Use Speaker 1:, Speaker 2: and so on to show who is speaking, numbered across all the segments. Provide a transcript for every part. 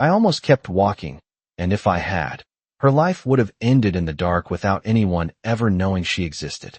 Speaker 1: I almost kept walking, and if I had, her life would have ended in the dark without anyone ever knowing she existed.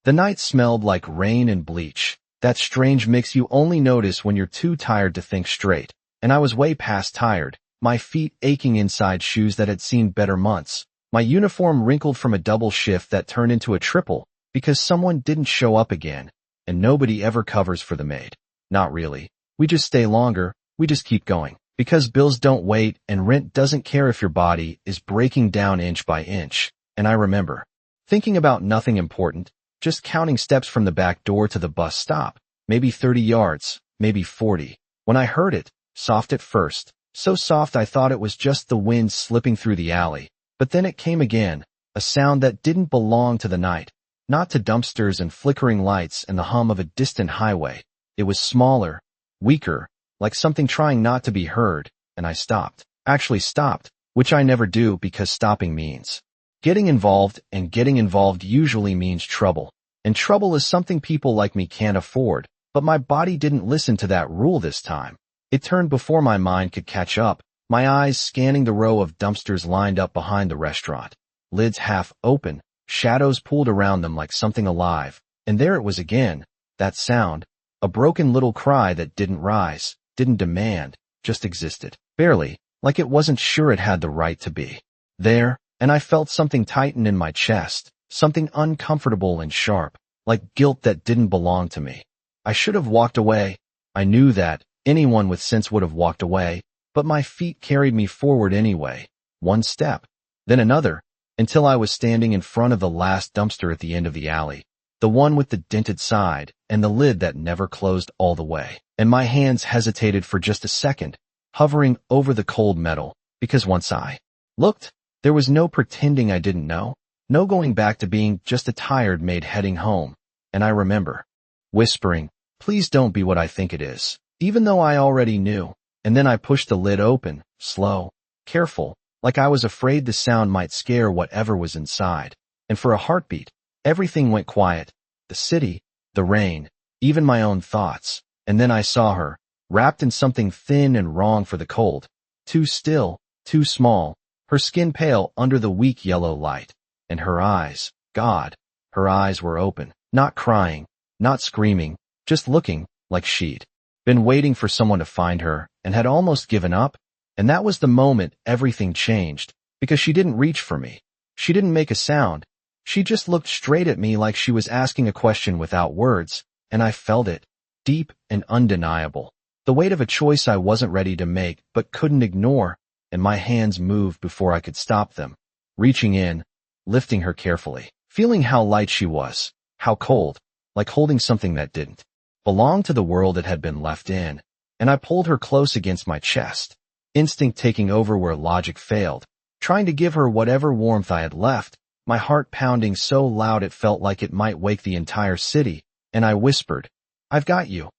Speaker 1: The night smelled like rain and bleach, that strange mix you only notice when you're too tired to think straight, and I was way past tired, my feet aching inside shoes that had seen better months, my uniform wrinkled from a double shift that turned into a triple because someone didn't show up again, and nobody ever covers for the maid. Not really. We just stay longer, we just keep going. Because bills don't wait and rent doesn't care if your body is breaking down inch by inch. And I remember thinking about nothing important, just counting steps from the back door to the bus stop, maybe 30 yards, maybe 40, when I heard it, soft at first, so soft I thought it was just the wind slipping through the alley, but then it came again, a sound that didn't belong to the night, not to dumpsters and flickering lights and the hum of a distant highway. It was smaller, weaker, like something trying not to be heard, and I stopped. Actually stopped, which I never do because stopping means getting involved, and getting involved usually means trouble. And trouble is something people like me can't afford, but my body didn't listen to that rule this time. It turned before my mind could catch up, my eyes scanning the row of dumpsters lined up behind the restaurant. Lids half open, shadows pulled around them like something alive, and there it was again, that sound, a broken little cry that didn't rise, didn't demand, just existed, barely, like it wasn't sure it had the right to be there, and I felt something tighten in my chest, something uncomfortable and sharp, like guilt that didn't belong to me. I should have walked away. I knew that. Anyone with sense would have walked away, but my feet carried me forward anyway, one step, then another, until I was standing in front of the last dumpster at the end of the alley, the one with the dented side and the lid that never closed all the way, and my hands hesitated for just a second, hovering over the cold metal, because once I looked, there was no pretending I didn't know, no going back to being just a tired maid heading home, and I remember whispering, "Please don't be what I think it is," even though I already knew, and then I pushed the lid open, slow, careful, like I was afraid the sound might scare whatever was inside, and for a heartbeat, everything went quiet, the city, the rain, even my own thoughts, and then I saw her, wrapped in something thin and wrong for the cold, too still, too small, her skin pale under the weak yellow light, and her eyes, God, her eyes were open, not crying, not screaming, just looking like she'd been waiting for someone to find her and had almost given up, and that was the moment everything changed, because she didn't reach for me. She didn't make a sound. She just looked straight at me like she was asking a question without words, and I felt it, deep and undeniable, the weight of a choice I wasn't ready to make but couldn't ignore, and my hands moved before I could stop them, reaching in, lifting her carefully, feeling how light she was, how cold, like holding something that didn't belong to the world it had been left in, and I pulled her close against my chest, instinct taking over where logic failed, trying to give her whatever warmth I had left, my heart pounding so loud it felt like it might wake the entire city, and I whispered, "I've got you."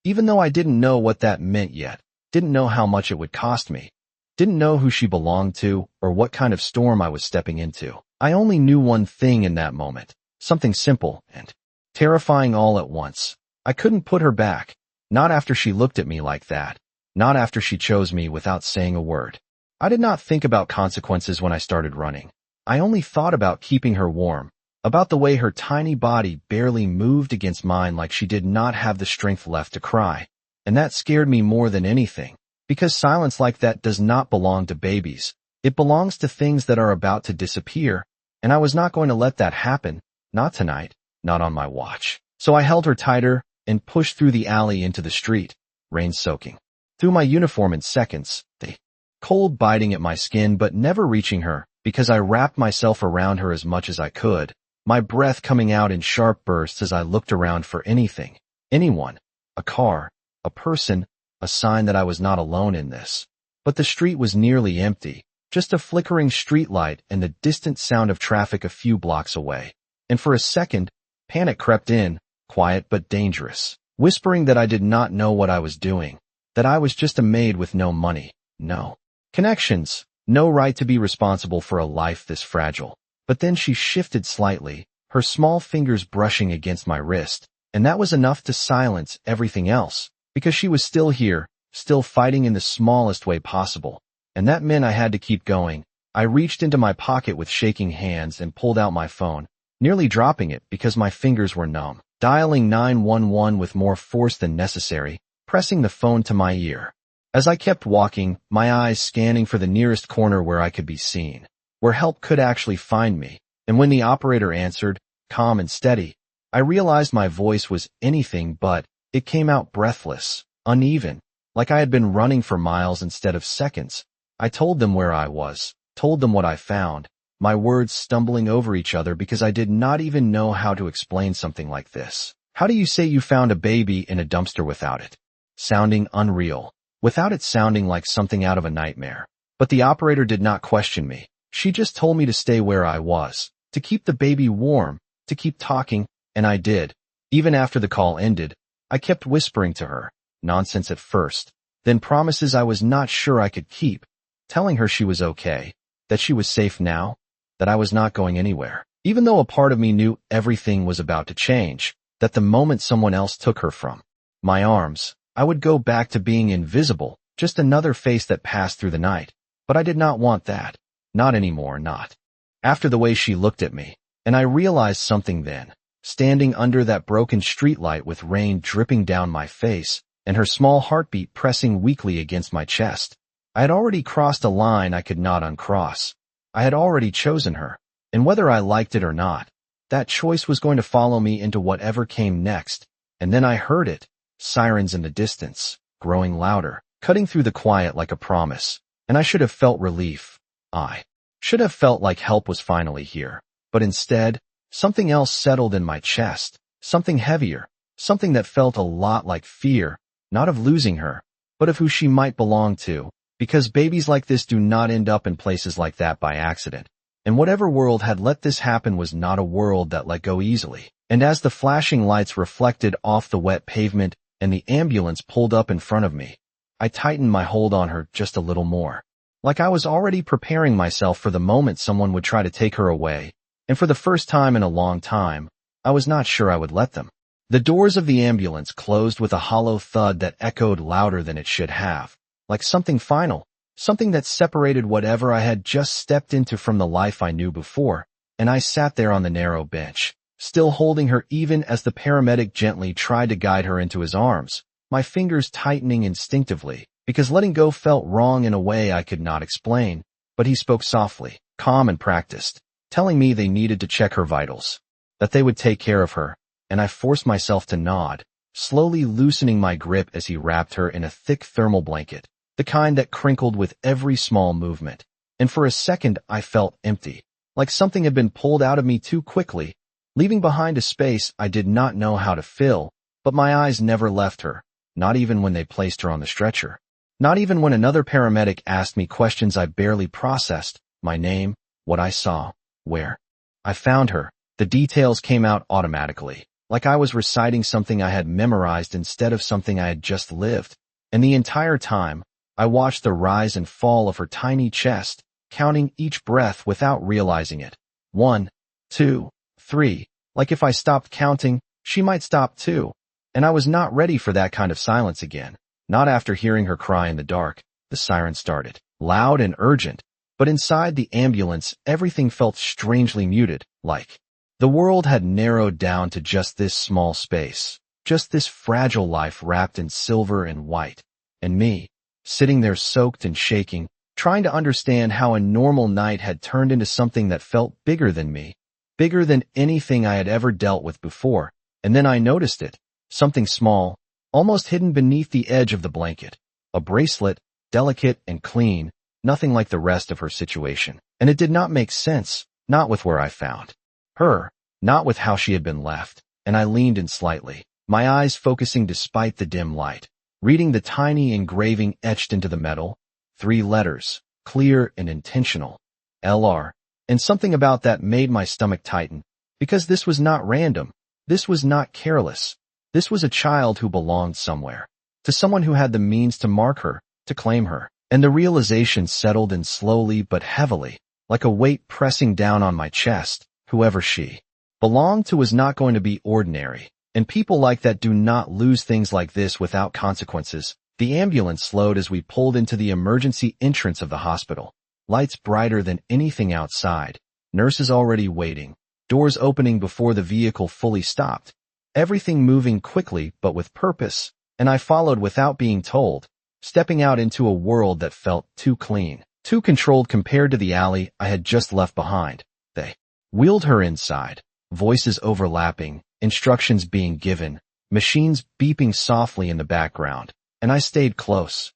Speaker 1: Even though I didn't know what that meant yet, didn't know how much it would cost me, didn't know who she belonged to or what kind of storm I was stepping into. I only knew one thing in that moment, something simple and terrifying all at once. I couldn't put her back, not after she looked at me like that, not after she chose me without saying a word. I did not think about consequences when I started running. I only thought about keeping her warm, about the way her tiny body barely moved against mine like she did not have the strength left to cry. And that scared me more than anything, because silence like that does not belong to babies. It belongs to things that are about to disappear, and I was not going to let that happen, not tonight, not on my watch. So I held her tighter and pushed through the alley into the street, rain soaking through my uniform in seconds, the cold biting at my skin but never reaching her, because I wrapped myself around her as much as I could, my breath coming out in sharp bursts as I looked around for anything, anyone, a car, a person, a sign that I was not alone in this. But the street was nearly empty, just a flickering streetlight and the distant sound of traffic a few blocks away. And for a second, panic crept in, quiet but dangerous, whispering that I did not know what I was doing, that I was just a maid with no money, no connections, no right to be responsible for a life this fragile. But then she shifted slightly, her small fingers brushing against my wrist, and that was enough to silence everything else, because she was still here, still fighting in the smallest way possible, and that meant I had to keep going. I reached into my pocket with shaking hands and pulled out my phone, nearly dropping it because my fingers were numb. Dialing 911 with more force than necessary, pressing the phone to my ear. As I kept walking, my eyes scanning for the nearest corner where I could be seen, where help could actually find me, and when the operator answered, calm and steady, I realized my voice was anything but. It came out breathless, uneven, like I had been running for miles instead of seconds. I told them where I was, told them what I found, my words stumbling over each other because I did not even know how to explain something like this. How do you say you found a baby in a dumpster without it? Sounding unreal, without it sounding like something out of a nightmare. But the operator did not question me. She just told me to stay where I was, to keep the baby warm, to keep talking, and I did. Even after the call ended, I kept whispering to her, nonsense at first, then promises I was not sure I could keep, telling her she was okay, that she was safe now, that I was not going anywhere, even though a part of me knew everything was about to change, that the moment someone else took her from my arms, I would go back to being invisible, just another face that passed through the night. But I did not want that. Not anymore, not after the way she looked at me. And I realized something then. Standing under that broken streetlight with rain dripping down my face, and her small heartbeat pressing weakly against my chest. I had already crossed a line I could not uncross. I had already chosen her, and whether I liked it or not, that choice was going to follow me into whatever came next. And then I heard it, sirens in the distance, growing louder, cutting through the quiet like a promise, and I should have felt relief. I should have felt like help was finally here, but instead, something else settled in my chest, something heavier, something that felt a lot like fear, not of losing her, but of who she might belong to, because babies like this do not end up in places like that by accident. And whatever world had let this happen was not a world that let go easily. And as the flashing lights reflected off the wet pavement and the ambulance pulled up in front of me, I tightened my hold on her just a little more, like I was already preparing myself for the moment someone would try to take her away. And for the first time in a long time, I was not sure I would let them. The doors of the ambulance closed with a hollow thud that echoed louder than it should have, like something final, something that separated whatever I had just stepped into from the life I knew before, and I sat there on the narrow bench, still holding her even as the paramedic gently tried to guide her into his arms, my fingers tightening instinctively, because letting go felt wrong in a way I could not explain. But he spoke softly, calm and practiced, telling me they needed to check her vitals, that they would take care of her, and I forced myself to nod, slowly loosening my grip as he wrapped her in a thick thermal blanket, the kind that crinkled with every small movement. And for a second I felt empty, like something had been pulled out of me too quickly, leaving behind a space I did not know how to fill. But my eyes never left her, not even when they placed her on the stretcher. Not even when another paramedic asked me questions I barely processed, my name, what I saw, where I found her. The details came out automatically, like I was reciting something I had memorized instead of something I had just lived. And the entire time, I watched the rise and fall of her tiny chest, counting each breath without realizing it. 1, 2, 3. Like if I stopped counting, she might stop too. And I was not ready for that kind of silence again. Not after hearing her cry in the dark. The siren started, loud and urgent. But inside the ambulance, everything felt strangely muted, like the world had narrowed down to just this small space, just this fragile life wrapped in silver and white. And me, sitting there soaked and shaking, trying to understand how a normal night had turned into something that felt bigger than me, bigger than anything I had ever dealt with before. And then I noticed it, something small, almost hidden beneath the edge of the blanket, a bracelet, delicate and clean, nothing like the rest of her situation. And it did not make sense, not with where I found her, not with how she had been left. And I leaned in slightly, my eyes focusing despite the dim light, reading the tiny engraving etched into the metal, 3 letters, clear and intentional, LR. And something about that made my stomach tighten, because this was not random, this was not careless, this was a child who belonged somewhere, to someone who had the means to mark her, to claim her. And the realization settled in slowly but heavily, like a weight pressing down on my chest. Whoever she belonged to was not going to be ordinary, and people like that do not lose things like this without consequences. The ambulance slowed as we pulled into the emergency entrance of the hospital. Lights brighter than anything outside. Nurses already waiting. Doors opening before the vehicle fully stopped. Everything moving quickly but with purpose, and I followed without being told, stepping out into a world that felt too clean, too controlled compared to the alley I had just left behind. They wheeled her inside, voices overlapping, instructions being given, machines beeping softly in the background, and I stayed close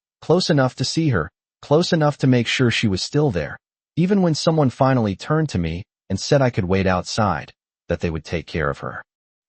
Speaker 1: enough to see her, close enough to make sure she was still there, even when someone finally turned to me and said I could wait outside, that they would take care of her.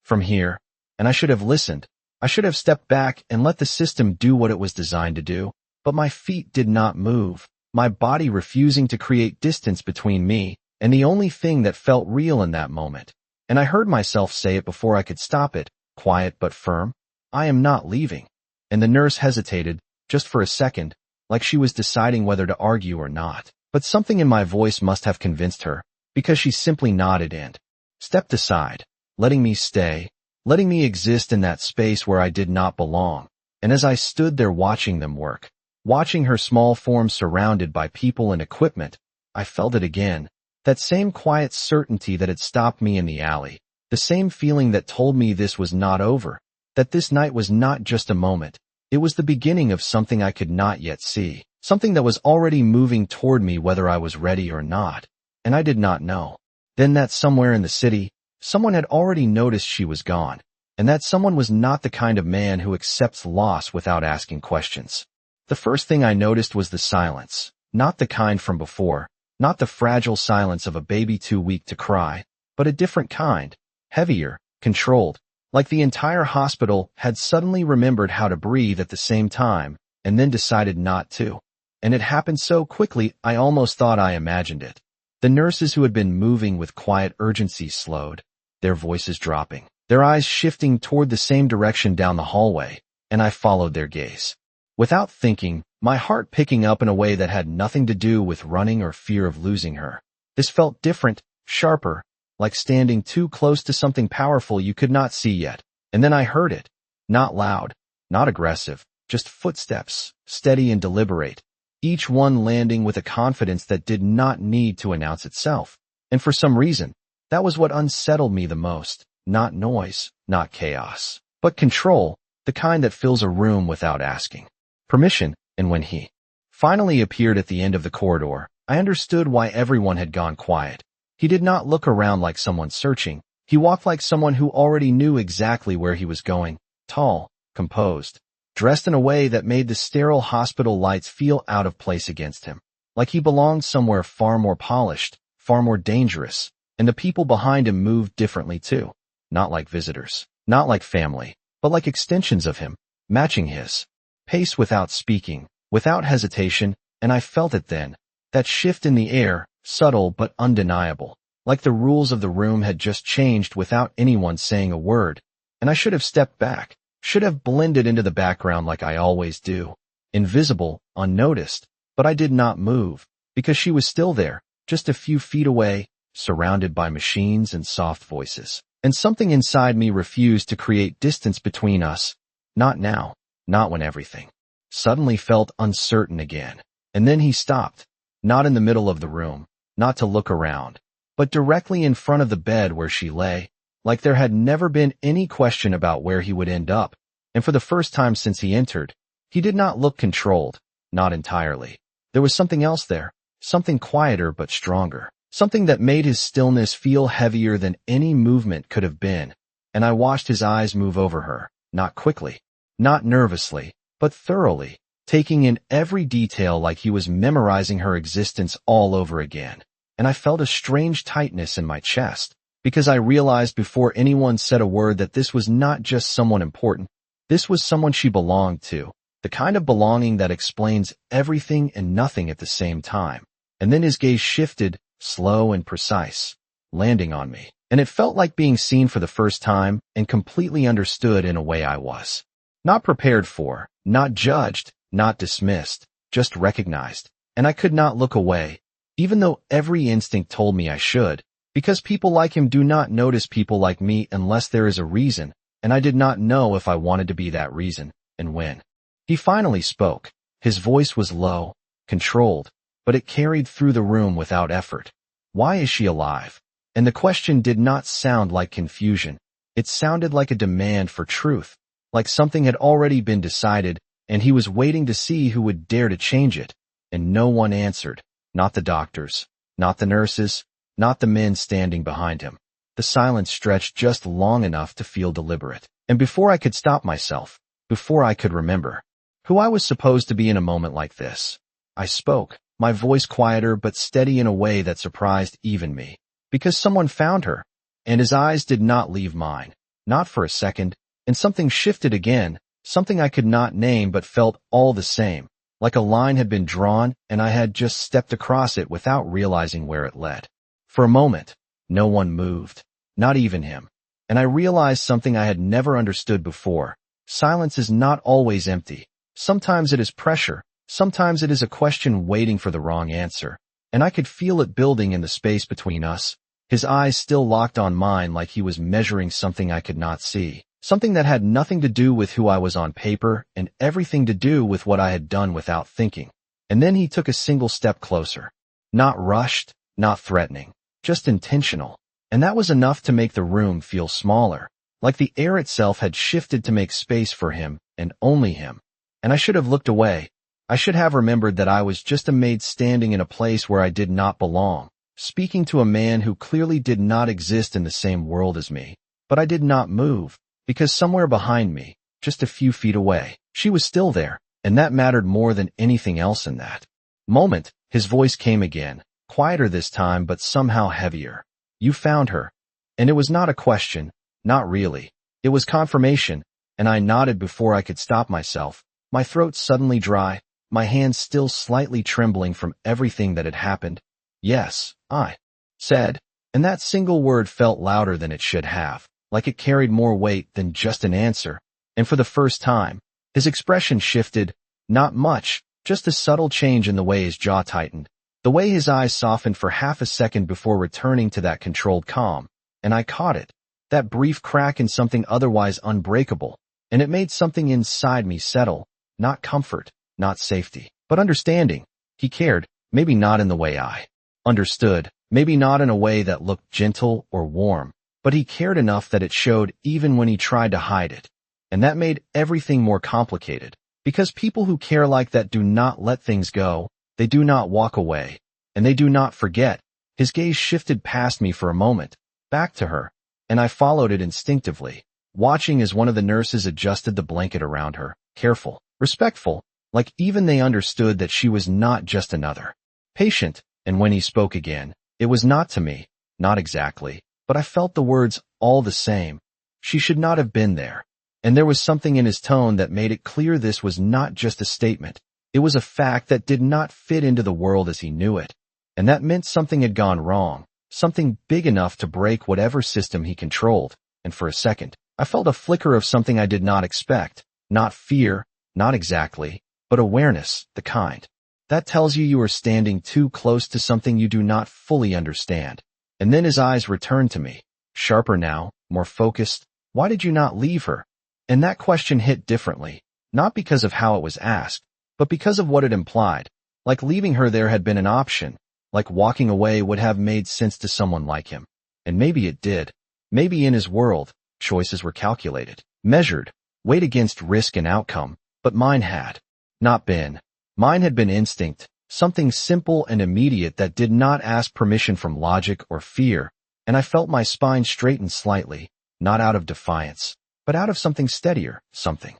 Speaker 1: From here, and I should have listened. I should have stepped back and let the system do what it was designed to do, but my feet did not move, my body refusing to create distance between me and the only thing that felt real in that moment. And I heard myself say it before I could stop it, quiet but firm. I am not leaving. And the nurse hesitated, just for a second, like she was deciding whether to argue or not. But something in my voice must have convinced her, because she simply nodded and stepped aside, letting me stay, letting me exist in that space where I did not belong. And as I stood there watching them work, watching her small form surrounded by people and equipment, I felt it again, that same quiet certainty that had stopped me in the alley, the same feeling that told me this was not over, that this night was not just a moment, it was the beginning of something I could not yet see, something that was already moving toward me whether I was ready or not, and I did not know. Then that somewhere in the city, someone had already noticed she was gone, and that someone was not the kind of man who accepts loss without asking questions. The first thing I noticed was the silence, not the kind from before, not the fragile silence of a baby too weak to cry, but a different kind, heavier, controlled, like the entire hospital had suddenly remembered how to breathe at the same time, and then decided not to. And it happened so quickly I almost thought I imagined it. The nurses who had been moving with quiet urgency slowed, their voices dropping, their eyes shifting toward the same direction down the hallway, and I followed their gaze. Without thinking, my heart picking up in a way that had nothing to do with running or fear of losing her. This felt different, sharper, like standing too close to something powerful you could not see yet. And then I heard it. Not loud, not aggressive, just footsteps, steady and deliberate, each one landing with a confidence that did not need to announce itself. And for some reason, that was what unsettled me the most. Not noise, not chaos, but control, the kind that fills a room without asking permission. And when he finally appeared at the end of the corridor, I understood why everyone had gone quiet. He did not look around like someone searching. He walked like someone who already knew exactly where he was going, tall, composed, dressed in a way that made the sterile hospital lights feel out of place against him, like he belonged somewhere far more polished, far more dangerous, and the people behind him moved differently too, not like visitors, not like family, but like extensions of him, matching his pace without speaking, without hesitation, and I felt it then, that shift in the air, subtle but undeniable, like the rules of the room had just changed without anyone saying a word, and I should have stepped back, should have blended into the background like I always do, invisible, unnoticed, but I did not move, because she was still there, just a few feet away, surrounded by machines and soft voices, and something inside me refused to create distance between us, not now. Not when everything suddenly felt uncertain again. And then he stopped, not in the middle of the room, not to look around, but directly in front of the bed where she lay, like there had never been any question about where he would end up. And for the first time since he entered, he did not look controlled, not entirely. There was something else there, something quieter but stronger, something that made his stillness feel heavier than any movement could have been. And I watched his eyes move over her, not quickly, not nervously, but thoroughly, taking in every detail like he was memorizing her existence all over again. And I felt a strange tightness in my chest, because I realized before anyone said a word that this was not just someone important, this was someone she belonged to, the kind of belonging that explains everything and nothing at the same time. And then his gaze shifted, slow and precise, landing on me, and it felt like being seen for the first time and completely understood in a way I was not prepared for, not judged, not dismissed, just recognized. And I could not look away, even though every instinct told me I should, because people like him do not notice people like me unless there is a reason, and I did not know if I wanted to be that reason, and when. He finally spoke. His voice was low, controlled, but it carried through the room without effort. Why is she alive? And the question did not sound like confusion. It sounded like a demand for truth, like something had already been decided, and he was waiting to see who would dare to change it. And no one answered. Not the doctors, not the nurses, not the men standing behind him. The silence stretched just long enough to feel deliberate. And before I could stop myself, before I could remember who I was supposed to be in a moment like this, I spoke, my voice quieter but steady in a way that surprised even me. Because someone found her, and his eyes did not leave mine, not for a second, and something shifted again, something I could not name but felt all the same, like a line had been drawn and I had just stepped across it without realizing where it led. For a moment, no one moved, not even him, and I realized something I had never understood before. Silence is not always empty. Sometimes it is pressure, sometimes it is a question waiting for the wrong answer, and I could feel it building in the space between us. His eyes still locked on mine like he was measuring something I could not see, something that had nothing to do with who I was on paper and everything to do with what I had done without thinking. And then he took a single step closer. Not rushed, not threatening, just intentional. And that was enough to make the room feel smaller, like the air itself had shifted to make space for him and only him. And I should have looked away. I should have remembered that I was just a maid standing in a place where I did not belong, speaking to a man who clearly did not exist in the same world as me. But I did not move, because somewhere behind me, just a few feet away, she was still there, and that mattered more than anything else in that moment. His voice came again, quieter this time but somehow heavier. You found her. And it was not a question, not really. It was confirmation, and I nodded before I could stop myself, my throat suddenly dry, my hands still slightly trembling from everything that had happened. Yes, I said, and that single word felt louder than it should have, like it carried more weight than just an answer. And for the first time, his expression shifted, not much, just a subtle change in the way his jaw tightened, the way his eyes softened for half a second before returning to that controlled calm. And I caught it, that brief crack in something otherwise unbreakable, and it made something inside me settle, not comfort, not safety, but understanding. He cared, maybe not in the way I understood, maybe not in a way that looked gentle or warm, but he cared enough that it showed even when he tried to hide it. And that made everything more complicated, because people who care like that do not let things go, they do not walk away, and they do not forget. His gaze shifted past me for a moment, back to her, and I followed it instinctively, watching as one of the nurses adjusted the blanket around her, careful, respectful, like even they understood that she was not just another patient. And when he spoke again, it was not to me, not exactly, but I felt the words all the same. She should not have been there. And there was something in his tone that made it clear this was not just a statement. It was a fact that did not fit into the world as he knew it. And that meant something had gone wrong, something big enough to break whatever system he controlled. And for a second, I felt a flicker of something I did not expect. Not fear, not exactly, but awareness, the kind that tells you are standing too close to something you do not fully understand. And then his eyes returned to me, sharper now, more focused. Why did you not leave her? And that question hit differently, not because of how it was asked, but because of what it implied. Like leaving her there had been an option, like walking away would have made sense to someone like him. And maybe it did. Maybe in his world, choices were calculated, measured, weighed against risk and outcome, but mine had not been. Mine had been instinct, something simple and immediate that did not ask permission from logic or fear, and I felt my spine straighten slightly, not out of defiance, but out of something steadier, something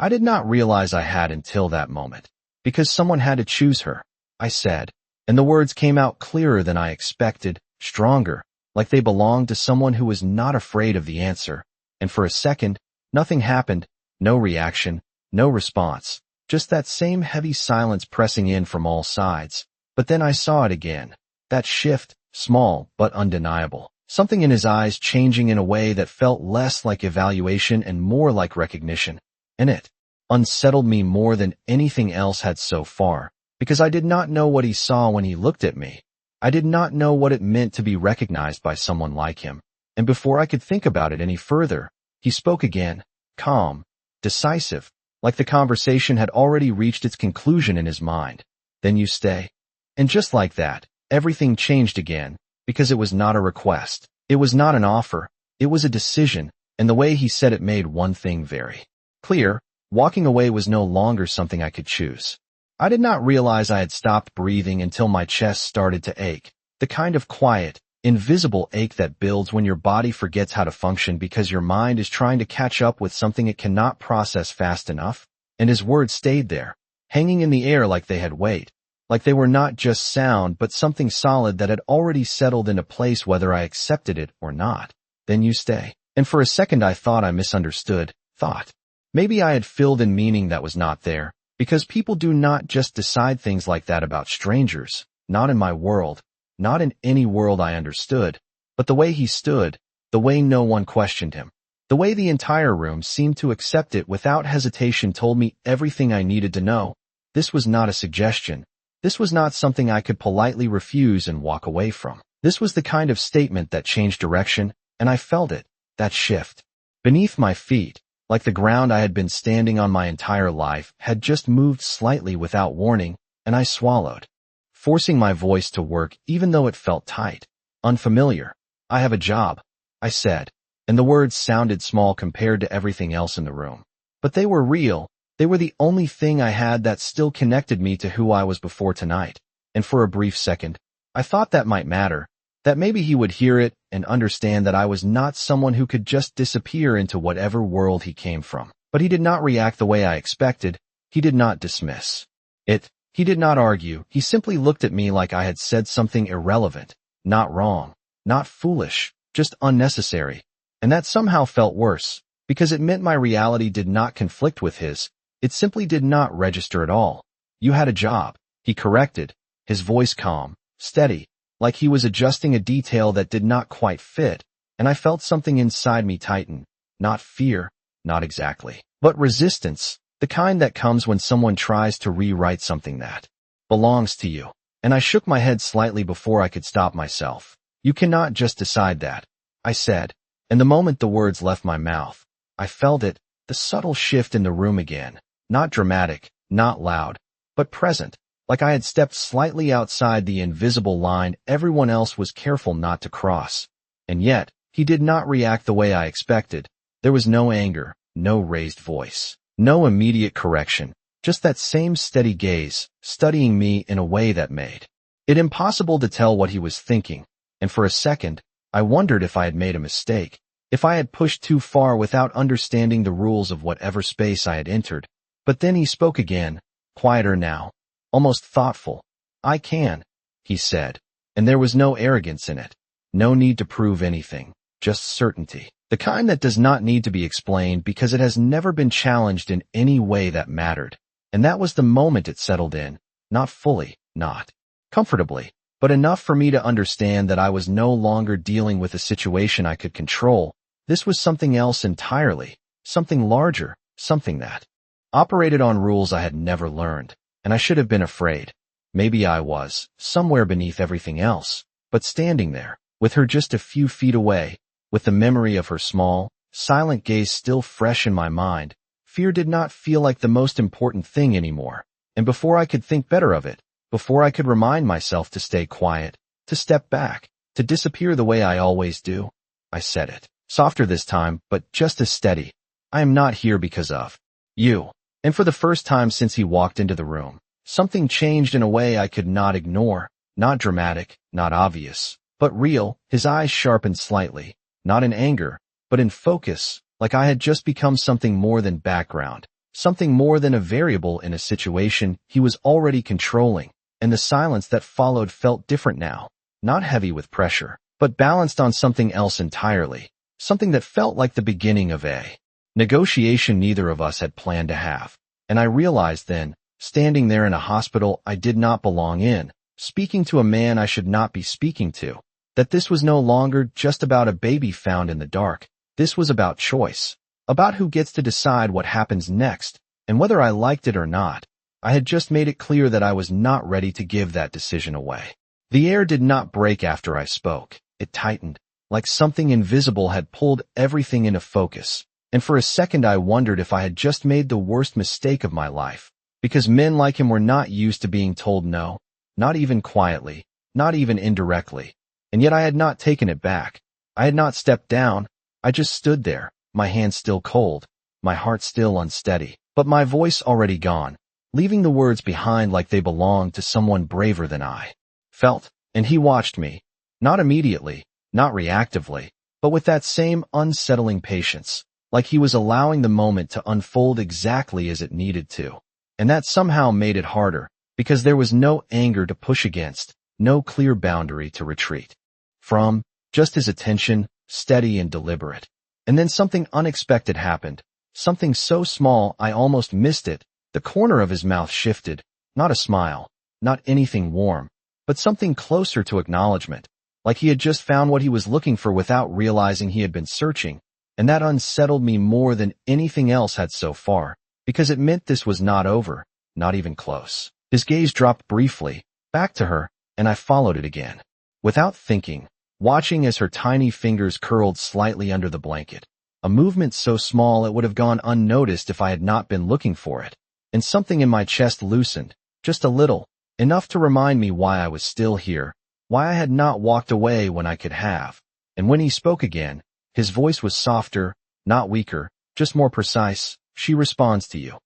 Speaker 1: I did not realize I had until that moment. Because someone had to choose her, I said, and the words came out clearer than I expected, stronger, like they belonged to someone who was not afraid of the answer. And for a second, nothing happened, no reaction, no response. Just that same heavy silence pressing in from all sides. But then I saw it again. That shift, small but undeniable. Something in his eyes changing in a way that felt less like evaluation and more like recognition. And it unsettled me more than anything else had so far, because I did not know what he saw when he looked at me. I did not know what it meant to be recognized by someone like him. And before I could think about it any further, he spoke again, calm, decisive, like the conversation had already reached its conclusion in his mind. Then you stay. And just like that, everything changed again, because it was not a request. It was not an offer. It was a decision, and the way he said it made one thing very clear. Walking away was no longer something I could choose. I did not realize I had stopped breathing until my chest started to ache, the kind of quiet, invisible ache that builds when your body forgets how to function because your mind is trying to catch up with something it cannot process fast enough. And his words stayed there, hanging in the air like they had weight, like they were not just sound but something solid that had already settled into place whether I accepted it or not. Then you stay. And for a second I thought I misunderstood, thought maybe I had filled in meaning that was not there, because people do not just decide things like that about strangers, not in my world, not in any world I understood, but the way he stood, the way no one questioned him, the way the entire room seemed to accept it without hesitation told me everything I needed to know. This was not a suggestion. This was not something I could politely refuse and walk away from. This was the kind of statement that changed direction, and I felt it, that shift. Beneath my feet, like the ground I had been standing on my entire life, had just moved slightly without warning, and I swallowed, forcing my voice to work even though it felt tight, unfamiliar. I have a job, I said, and the words sounded small compared to everything else in the room. But they were real. They were the only thing I had that still connected me to who I was before tonight. And for a brief second, I thought that might matter, that maybe he would hear it and understand that I was not someone who could just disappear into whatever world he came from. But he did not react the way I expected. He did not dismiss it. He did not argue. He simply looked at me like I had said something irrelevant, not wrong, not foolish, just unnecessary. And that somehow felt worse, because it meant my reality did not conflict with his. It simply did not register at all. You had a job, he corrected, his voice calm, steady, like he was adjusting a detail that did not quite fit, and I felt something inside me tighten. Not fear, not exactly, but resistance, the kind that comes when someone tries to rewrite something that belongs to you. And I shook my head slightly before I could stop myself. You cannot just decide that, I said, and the moment the words left my mouth, I felt it, the subtle shift in the room again, not dramatic, not loud, but present. Like I had stepped slightly outside the invisible line everyone else was careful not to cross. And yet, he did not react the way I expected. There was no anger, no raised voice, no immediate correction, just that same steady gaze, studying me in a way that made it impossible to tell what he was thinking. And for a second, I wondered if I had made a mistake, if I had pushed too far without understanding the rules of whatever space I had entered. But then he spoke again, quieter now, almost thoughtful. I can, he said, and there was no arrogance in it, no need to prove anything, just certainty, the kind that does not need to be explained because it has never been challenged in any way that mattered. And that was the moment it settled in, not fully, not comfortably, but enough for me to understand that I was no longer dealing with a situation I could control. This was something else entirely, something larger, something that operated on rules I had never learned. And I should have been afraid. Maybe I was, somewhere beneath everything else, but standing there, with her just a few feet away, with the memory of her small, silent gaze still fresh in my mind, fear did not feel like the most important thing anymore. And before I could think better of it, before I could remind myself to stay quiet, to step back, to disappear the way I always do, I said it, softer this time, but just as steady. I am not here because of you. And for the first time since he walked into the room, something changed in a way I could not ignore, not dramatic, not obvious, but real. His eyes sharpened slightly, not in anger, but in focus, like I had just become something more than background, something more than a variable in a situation he was already controlling. And the silence that followed felt different now, not heavy with pressure, but balanced on something else entirely, something that felt like the beginning of a negotiation neither of us had planned to have. And I realized then, standing there in a hospital I did not belong in, speaking to a man I should not be speaking to, that this was no longer just about a baby found in the dark. This was about choice, about who gets to decide what happens next, and whether I liked it or not. I had just made it clear that I was not ready to give that decision away. The air did not break after I spoke. It tightened, like something invisible had pulled everything into focus. and for a second I wondered if I had just made the worst mistake of my life, because men like him were not used to being told no, not even quietly, not even indirectly, and yet I had not taken it back. I had not stepped down. I just stood there, my hands still cold, my heart still unsteady, but my voice already gone, leaving the words behind like they belonged to someone braver than I felt. And he watched me, not immediately, not reactively, but with that same unsettling patience, like he was allowing the moment to unfold exactly as it needed to. And that somehow made it harder, because there was no anger to push against, no clear boundary to retreat from, just his attention, steady and deliberate. And then something unexpected happened, something so small I almost missed it. The corner of his mouth shifted, not a smile, not anything warm, but something closer to acknowledgement, like he had just found what he was looking for without realizing he had been searching, and that unsettled me more than anything else had so far, because it meant this was not over, not even close. His gaze dropped briefly, back to her, and I followed it again. Without thinking, watching as her tiny fingers curled slightly under the blanket, a movement so small it would have gone unnoticed if I had not been looking for it, and something in my chest loosened, just a little, enough to remind me why I was still here, why I had not walked away when I could have. And when he spoke again, his voice was softer, not weaker, just more precise. She responds to you.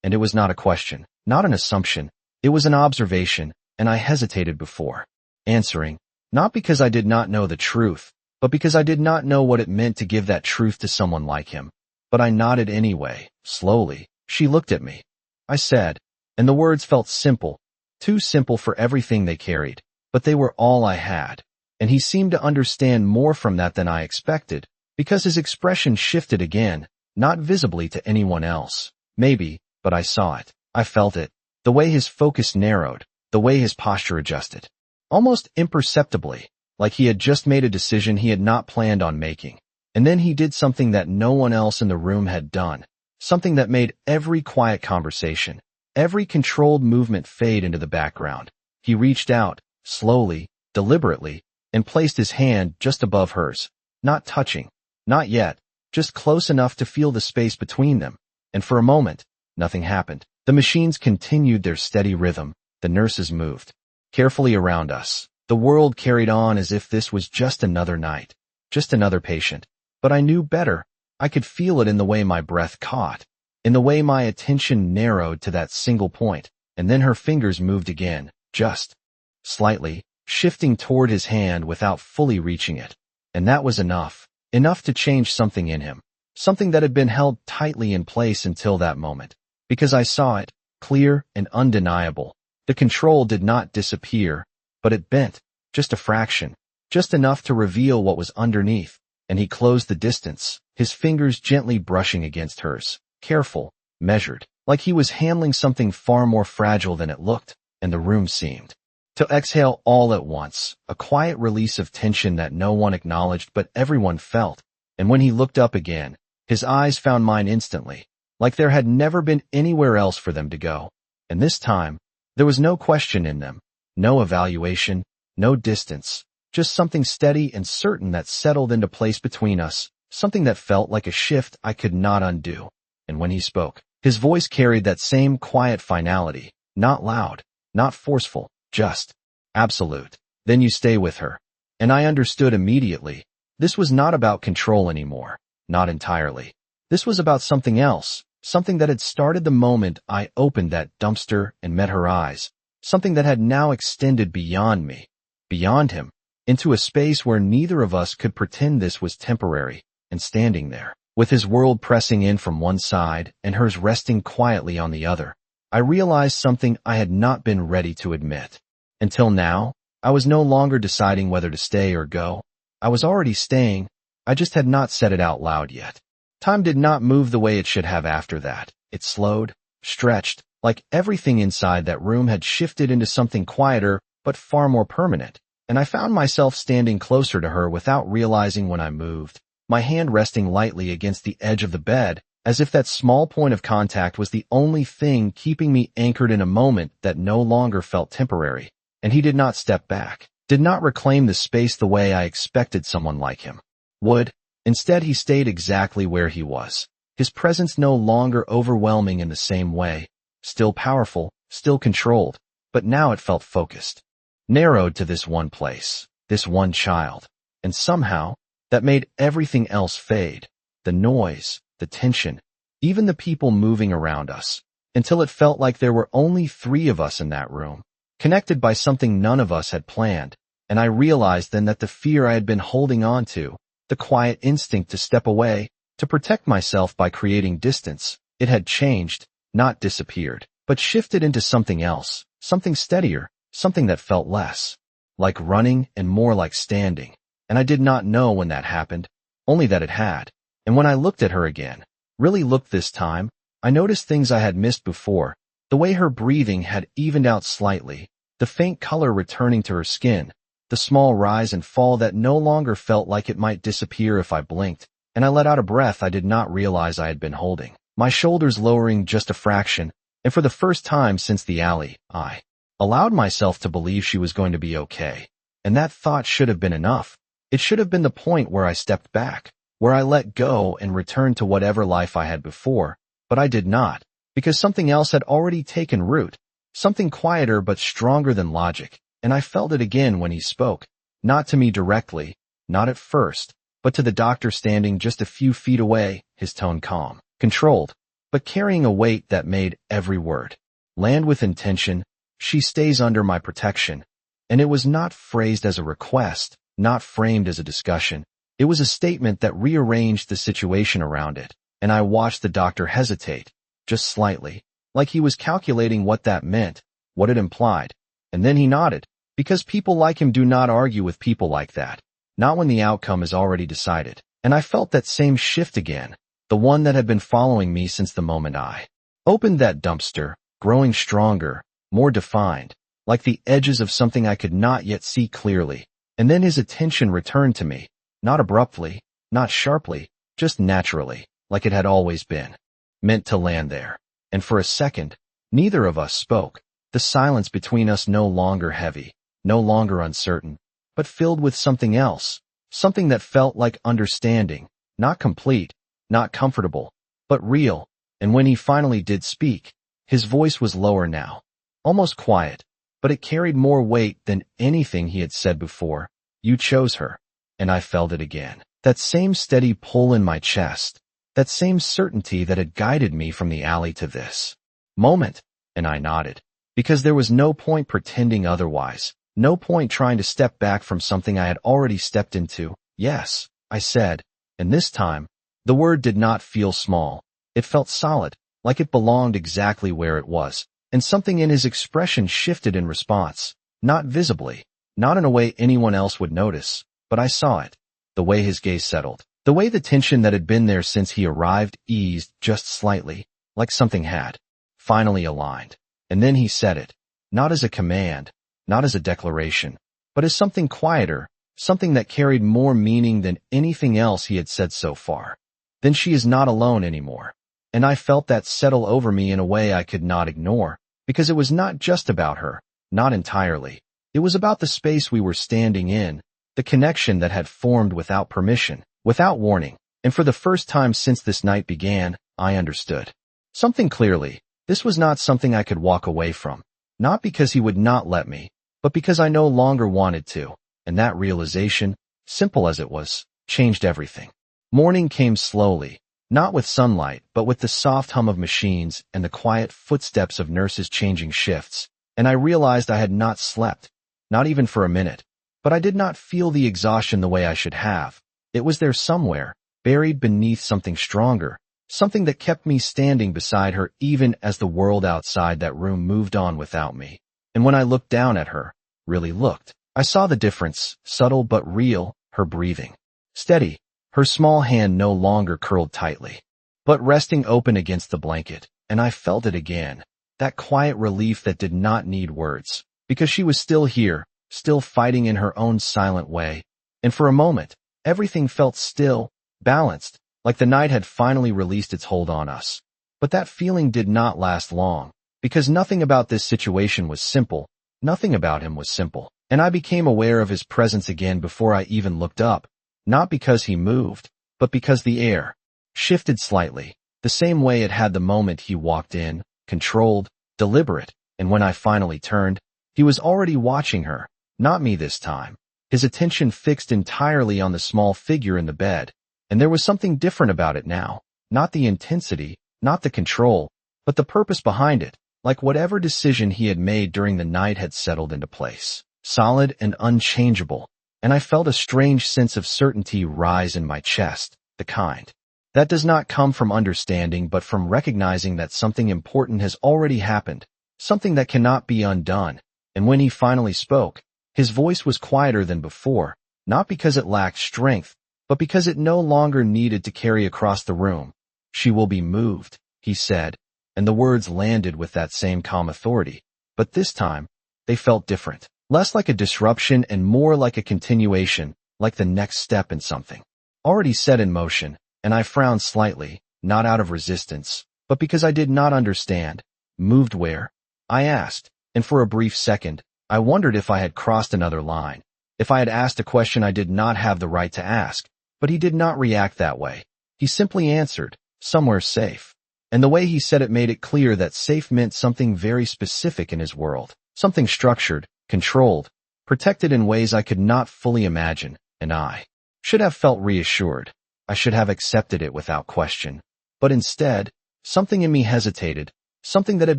Speaker 1: And it was not a question, not an assumption, it was an observation, and I hesitated before answering, not because I did not know the truth, but because I did not know what it meant to give that truth to someone like him. But I nodded anyway, slowly. She looked at me. I said, and the words felt simple, too simple for everything they carried, but they were all I had. And he seemed to understand more from that than I expected, because his expression shifted again, not visibly to anyone else. Maybe, but I saw it. I felt it. The way his focus narrowed, the way his posture adjusted. Almost imperceptibly, like he had just made a decision he had not planned on making. And then he did something that no one else in the room had done, something that made every quiet conversation, every controlled movement fade into the background. He reached out, slowly, deliberately, and placed his hand just above hers, not touching, not yet, just close enough to feel the space between them. And for a moment, nothing happened. The machines continued their steady rhythm, the nurses moved carefully around us. The world carried on as if this was just another night, just another patient. But I knew better. I could feel it in the way my breath caught, in the way my attention narrowed to that single point, and then her fingers moved again, just slightly, shifting toward his hand without fully reaching it. And that was enough to change something in him, something that had been held tightly in place until that moment. Because I saw it, clear and undeniable. The control did not disappear, but it bent, just a fraction, just enough to reveal what was underneath. And he closed the distance, his fingers gently brushing against hers, careful, measured, like he was handling something far more fragile than it looked, and the room seemed to exhale all at once, a quiet release of tension that no one acknowledged but everyone felt. And when he looked up again, his eyes found mine instantly, like there had never been anywhere else for them to go. And this time, there was no question in them, no evaluation, no distance, just something steady and certain that settled into place between us, something that felt like a shift I could not undo. And when he spoke, his voice carried that same quiet finality, not loud, not forceful, just absolute. Then you stay with her. And I understood immediately. This was not about control anymore, not entirely. This was about something else, something that had started the moment I opened that dumpster and met her eyes, something that had now extended beyond me, beyond him, into a space where neither of us could pretend this was temporary. And standing there, with his world pressing in from one side and hers resting quietly on the other, I realized something I had not been ready to admit. Until now, I was no longer deciding whether to stay or go. I was already staying, I just had not said it out loud yet. Time did not move the way it should have after that. It slowed, stretched, like everything inside that room had shifted into something quieter, but far more permanent. And I found myself standing closer to her without realizing when I moved, my hand resting lightly against the edge of the bed, as if that small point of contact was the only thing keeping me anchored in a moment that no longer felt temporary. And he did not step back, did not reclaim the space the way I expected someone like him would. Instead, he stayed exactly where he was, his presence no longer overwhelming in the same way, still powerful, still controlled, but now it felt focused, narrowed to this one place, this one child, and somehow, that made everything else fade, the noise, the tension, even the people moving around us, until it felt like there were only 3 of us in that room, connected by something none of us had planned, and I realized then that the fear I had been holding on to, the quiet instinct to step away, to protect myself by creating distance, it had changed, not disappeared, but shifted into something else, something steadier, something that felt less like running and more like standing. And I did not know when that happened, only that it had. And when I looked at her again, really looked this time, I noticed things I had missed before, the way her breathing had evened out slightly, the faint color returning to her skin, the small rise and fall that no longer felt like it might disappear if I blinked, and I let out a breath I did not realize I had been holding, my shoulders lowering just a fraction, and for the first time since the alley, I allowed myself to believe she was going to be okay. And that thought should have been enough. It should have been the point where I stepped back, where I let go and returned to whatever life I had before, but I did not, because something else had already taken root, something quieter but stronger than logic, and I felt it again when he spoke, not to me directly, not at first, but to the doctor standing just a few feet away, his tone calm, controlled, but carrying a weight that made every word land with intention. She stays under my protection, and it was not phrased as a request, not framed as a discussion. It was a statement that rearranged the situation around it, and I watched the doctor hesitate, just slightly, like he was calculating what that meant, what it implied, and then he nodded, because people like him do not argue with people like that, not when the outcome is already decided. And I felt that same shift again, the one that had been following me since the moment I opened that dumpster, growing stronger, more defined, like the edges of something I could not yet see clearly. And then his attention returned to me, not abruptly, not sharply, just naturally, like it had always been, meant to land there. And for a second, neither of us spoke, the silence between us no longer heavy, no longer uncertain, but filled with something else, something that felt like understanding, not complete, not comfortable, but real. And when he finally did speak, his voice was lower now, almost quiet, but it carried more weight than anything he had said before. You chose her. And I felt it again. That same steady pull in my chest, that same certainty that had guided me from the alley to this moment. And I nodded, because there was no point pretending otherwise, no point trying to step back from something I had already stepped into. Yes, I said, and this time, the word did not feel small. It felt solid, like it belonged exactly where it was. And something in his expression shifted in response, not visibly, not in a way anyone else would notice, but I saw it, the way his gaze settled, the way the tension that had been there since he arrived eased just slightly, like something had finally aligned. And then he said it, not as a command, not as a declaration, but as something quieter, something that carried more meaning than anything else he had said so far. Then she is not alone anymore. And I felt that settle over me in a way I could not ignore, because it was not just about her, not entirely. It was about the space we were standing in, the connection that had formed without permission, without warning. And for the first time since this night began, I understood something clearly. This was not something I could walk away from, not because he would not let me, but because I no longer wanted to. And that realization, simple as it was, changed everything. Morning came slowly. Not with sunlight, but with the soft hum of machines and the quiet footsteps of nurses changing shifts, and I realized I had not slept, not even for a minute. But I did not feel the exhaustion the way I should have. It was there somewhere, buried beneath something stronger, something that kept me standing beside her even as the world outside that room moved on without me. And when I looked down at her, really looked, I saw the difference, subtle but real, her breathing, steady, her small hand no longer curled tightly, but resting open against the blanket, and I felt it again, that quiet relief that did not need words, because she was still here, still fighting in her own silent way. And for a moment, everything felt still, balanced, like the night had finally released its hold on us. But that feeling did not last long, because nothing about this situation was simple, nothing about him was simple, and I became aware of his presence again before I even looked up. Not because he moved, but because the air shifted slightly, The same way it had the moment he walked in, controlled, deliberate, and when I finally turned, he was already watching her, not me this time. His attention fixed entirely on the small figure in the bed, and there was something different about it now. Not the intensity, not the control, but the purpose behind it, like whatever decision he had made during the night had settled into place, solid and unchangeable, and I felt a strange sense of certainty rise in my chest, the kind that does not come from understanding but from recognizing that something important has already happened, something that cannot be undone. And when he finally spoke, his voice was quieter than before, not because it lacked strength, but because it no longer needed to carry across the room. "She will be moved," he said, and the words landed with that same calm authority. But this time, they felt different. Less like a disruption and more like a continuation, like the next step in something already set in motion, and I frowned slightly, not out of resistance, but because I did not understand. "Moved where?" I asked, and for a brief second, I wondered if I had crossed another line, if I had asked a question I did not have the right to ask. But he did not react that way. He simply answered, "Somewhere safe." And the way he said it made it clear that safe meant something very specific in his world, something structured, controlled, protected in ways I could not fully imagine, and I should have felt reassured. I should have accepted it without question. But instead, something in me hesitated, something that had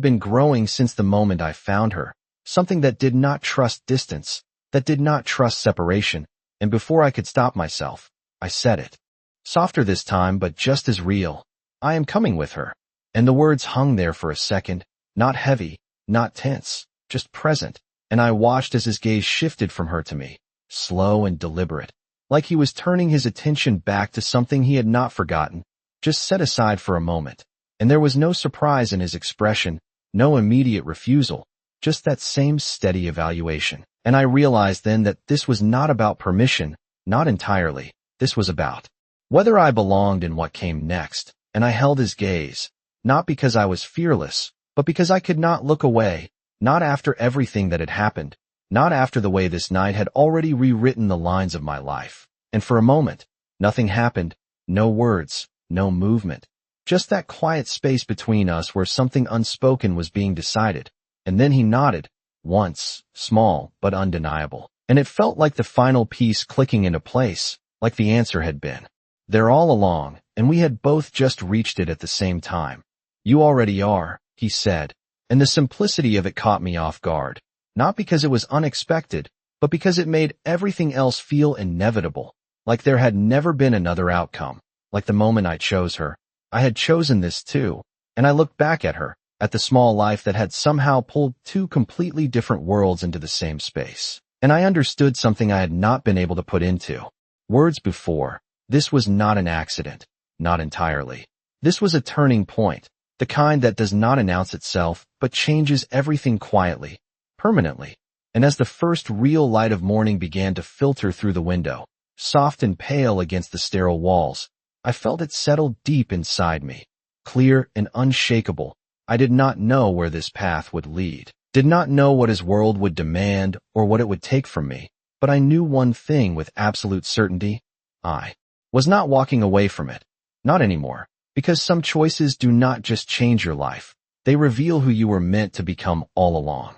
Speaker 1: been growing since the moment I found her, something that did not trust distance, that did not trust separation, and before I could stop myself, I said it. Softer this time, but just as real. "I am coming with her." And the words hung there for a second, not heavy, not tense, just present, and I watched as his gaze shifted from her to me, slow and deliberate, like he was turning his attention back to something he had not forgotten, just set aside for a moment. And there was no surprise in his expression, no immediate refusal, just that same steady evaluation. And I realized then that this was not about permission, not entirely. This was about whether I belonged in what came next. And I held his gaze, not because I was fearless, but because I could not look away, not after everything that had happened, not after the way this night had already rewritten the lines of my life. And for a moment, nothing happened, no words, no movement, just that quiet space between us where something unspoken was being decided. And then he nodded, once, small but undeniable, and it felt like the final piece clicking into place, like the answer had been there all along, and we had both just reached it at the same time. "You already are," he said, and the simplicity of it caught me off guard, not because it was unexpected, but because it made everything else feel inevitable, like there had never been another outcome, like the moment I chose her. I had chosen this too, and I looked back at her, at the small life that had somehow pulled two completely different worlds into the same space. And I understood something I had not been able to put into words before. This was not an accident, not entirely. This was a turning point, the kind that does not announce itself, but changes everything quietly, permanently. And as the first real light of morning began to filter through the window, soft and pale against the sterile walls, I felt it settle deep inside me, clear and unshakable. I did not know where this path would lead, did not know what his world would demand or what it would take from me, but I knew one thing with absolute certainty. I was not walking away from it. Not anymore. Because some choices do not just change your life. They reveal who you were meant to become all along.